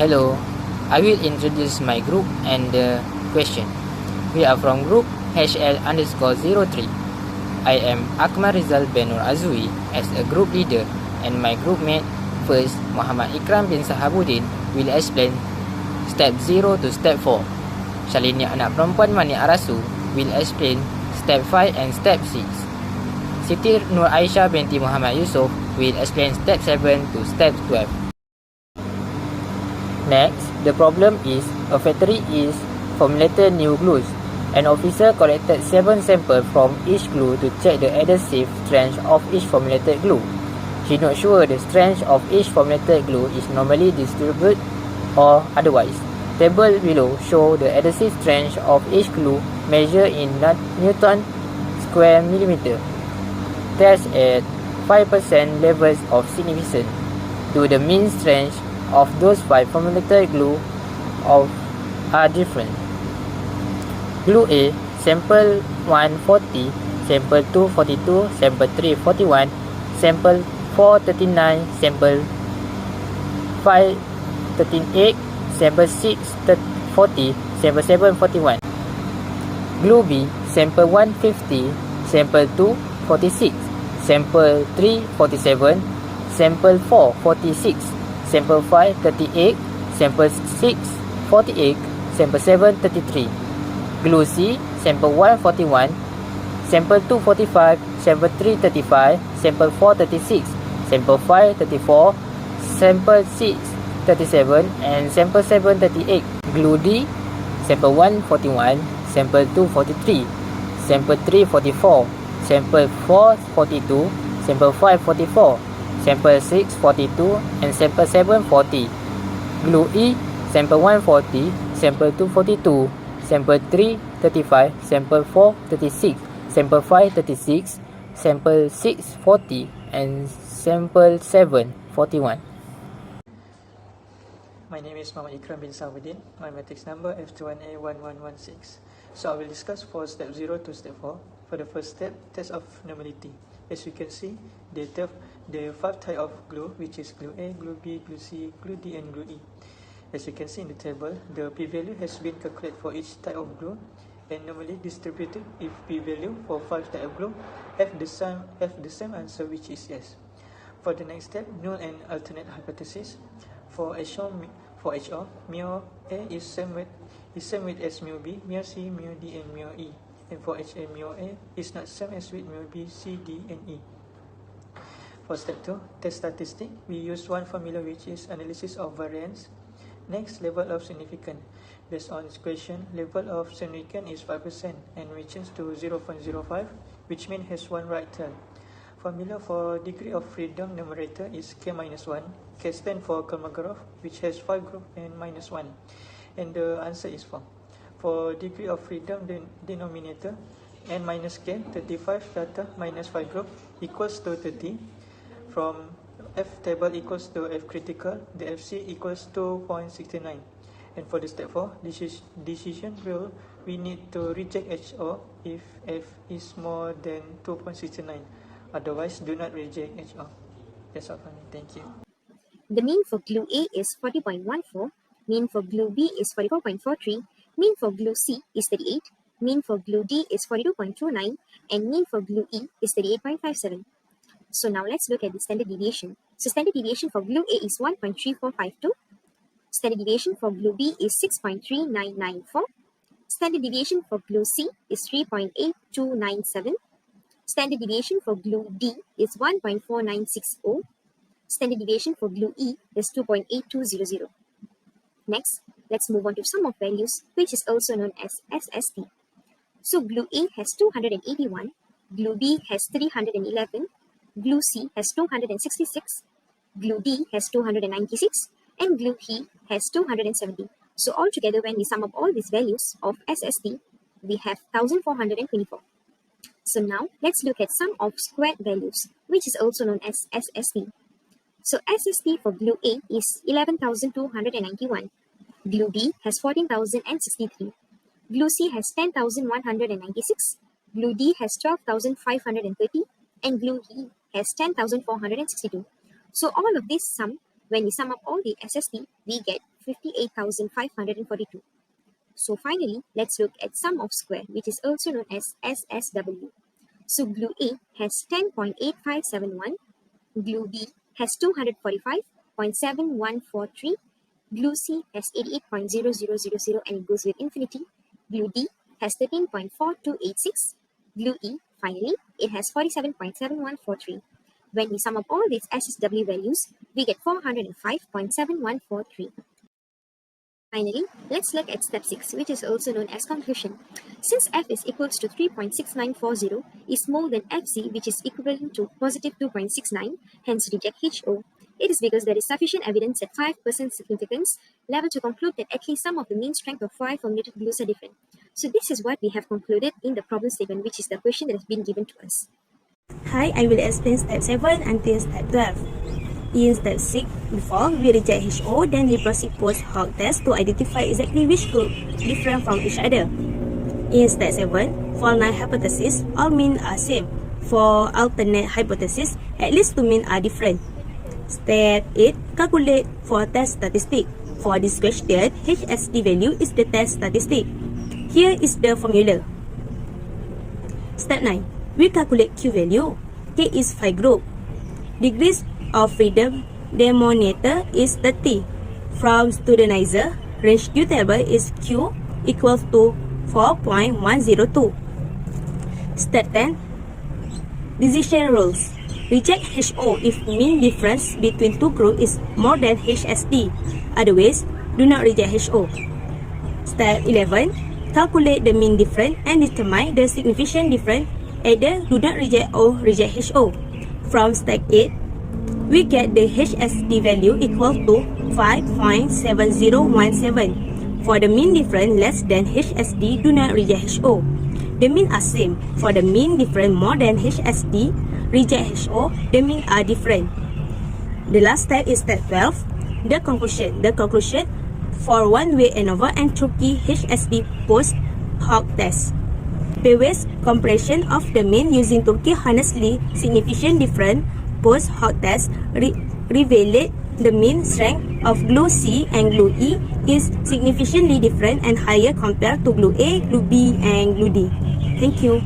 Hello, I will introduce my group and the question. We are from group HL_03. I am Akmal Rizal Benur Azui as a group leader, and my group mate first Muhammad Ikram bin Sahabuddin will explain step 0 to step 4. Shalini anak perempuan Mani Arasu will explain step 5 and step 6. Siti Nur Aisyah binti Muhammad Yusof will explain step 7 to step 12. Next, the problem is a factory is formulated new glues. An officer collected 7 samples from each glue to check the adhesive strength of each formulated glue. He not sure the strength of each formulated glue is normally distributed or otherwise. Table below show the adhesive strength of each glue measured in Newton square millimeter. Test at 5% levels of significance. Do the mean strength of those 5 formulated glue are different. Glue A, sample 1 40, sample 2 42, sample 3 41, sample 4 39, sample 5 13 8, sample 6 40, sample 7 41. Glue B, sample 1 50, sample 2 46, sample 3 47, sample 4 46, sample 5 38, sample 6 48, sample 7 33. Glue C, sample 1 41, sample 2 45, sample 3 35, sample 4 36, sample 5 34, sample 6 37, and sample 7 38. Glue D, sample 1 41, sample 2 43, sample 3 44, sample 4 42, sample 5 44, sample 6 42, and sample 7 40. Glue E, sample 1 40, sample 2 42, sample 3 35, sample 4 36, sample 5 36, sample 6 40, and sample 7 41. My name is Muhammad Ikram bin Sahabuddin. My matrix number F21A1116. So I will discuss for step 0 to step 4. For the first step, test of normality. As you can see, the 5 type of glue, which is glue A, glue B, glue C, glue D, and glue E. As you can see in the table, the p-value has been calculated for each type of glue and normally distributed if p-value for 5 type of glue have the same answer, which is yes. For the next step, null and alternate hypothesis. For HO, mu A is same weight as mu B, mu C, mu D, and mu E. And for HA, mu A is not same as with mu B, C, D, and E. For step 2, test statistic, we use one formula, which is analysis of variance. Next, level of significance. Based on this question, level of significance is 5% and we change to 0.05, which means has one right turn. Formula for degree of freedom numerator is k minus 1. K stands for Kolmogorov, which has 5 groups and minus 1. And the answer is 4. For degree of freedom denominator, n minus k, 35 data minus 5 group equals to 30. From F table equals to F critical, the FC equals to 0.69. And for the step 4, decision rule, we need to reject HO if F is more than 2.69. Otherwise, do not reject HO. That's all for me. Thank you. The mean for glue A is 40.14, mean for glue B is 44.43, mean for glue C is 38, mean for glue D is 42.29, and mean for glue E is 38.57. So now let's look at the standard deviation. So standard deviation for glue A is 1.3452, standard deviation for glue B is 6.3994, standard deviation for glue C is 3.8297, standard deviation for glue D is 1.4960, standard deviation for glue E is 2.8200. Next, let's move on to sum of values, which is also known as SST. So glue A has 281, glue B has 311, glue C has 266, glue D has 296, and glue E has 270. So altogether, when we sum up all these values of SST, we have 1424. So now, let's look at sum of squared values, which is also known as SST. So SST for glue A is 11,291, glue B has 14,063, glue C has 10,196, glue D has 12,530, and glue E has 10,462. So all of this sum, when we sum up all the SST, we get 58,542. So finally, let's look at sum of square, which is also known as SSW. So glue A has 10.8571, glue B has 245.7143, glue C has 88.0000 and it goes with infinity, glue D has 13.4286, glue E, finally, it has 47.7143. When we sum up all these SSW values, we get 405.7143. Finally, let's look at step 6, which is also known as conclusion. Since f is equals to 3.6940 is more than fc, which is equivalent to positive 2.69, hence reject HO, it is because there is sufficient evidence at 5% significance level to conclude that at least some of the mean strength of 5 formulated glues are different. So this is what we have concluded in the problem statement, which is the question that has been given to us. Hi, I will explain step 7 until step 12. In step 6, before we reject HO, then we proceed post hoc test to identify exactly which group different from each other. In step 7, for null hypothesis, all mean are same. For alternate hypothesis, at least two mean are different. Step 8, calculate for test statistic. For this question, HSD value is the test statistic. Here is the formula. Step 9, we calculate Q value. K is 5 group. Degrees of freedom denominator is 30. From studentizer, range Q table is Q equals to 4.102. Step 10, decision rules. Reject HO if mean difference between two groups is more than HSD. Otherwise, do not reject HO. Step 11, calculate the mean difference and determine the significant difference. Either do not reject or reject HO. From step 8, we get the HSD value equal to 5.7017. For the mean difference less than HSD, do not reject HO. The mean are same. For the mean difference more than HSD, reject HO. The mean are different. The last step is step 12, the conclusion. The conclusion for one-way ANOVA and Tukey HSD post hoc test. Previous comparison of the mean using Tukey honestly significant difference post hoc test revealed the mean strength of glue C and glue E is significantly different and higher compared to glue A, glue B, and glue D. Thank you.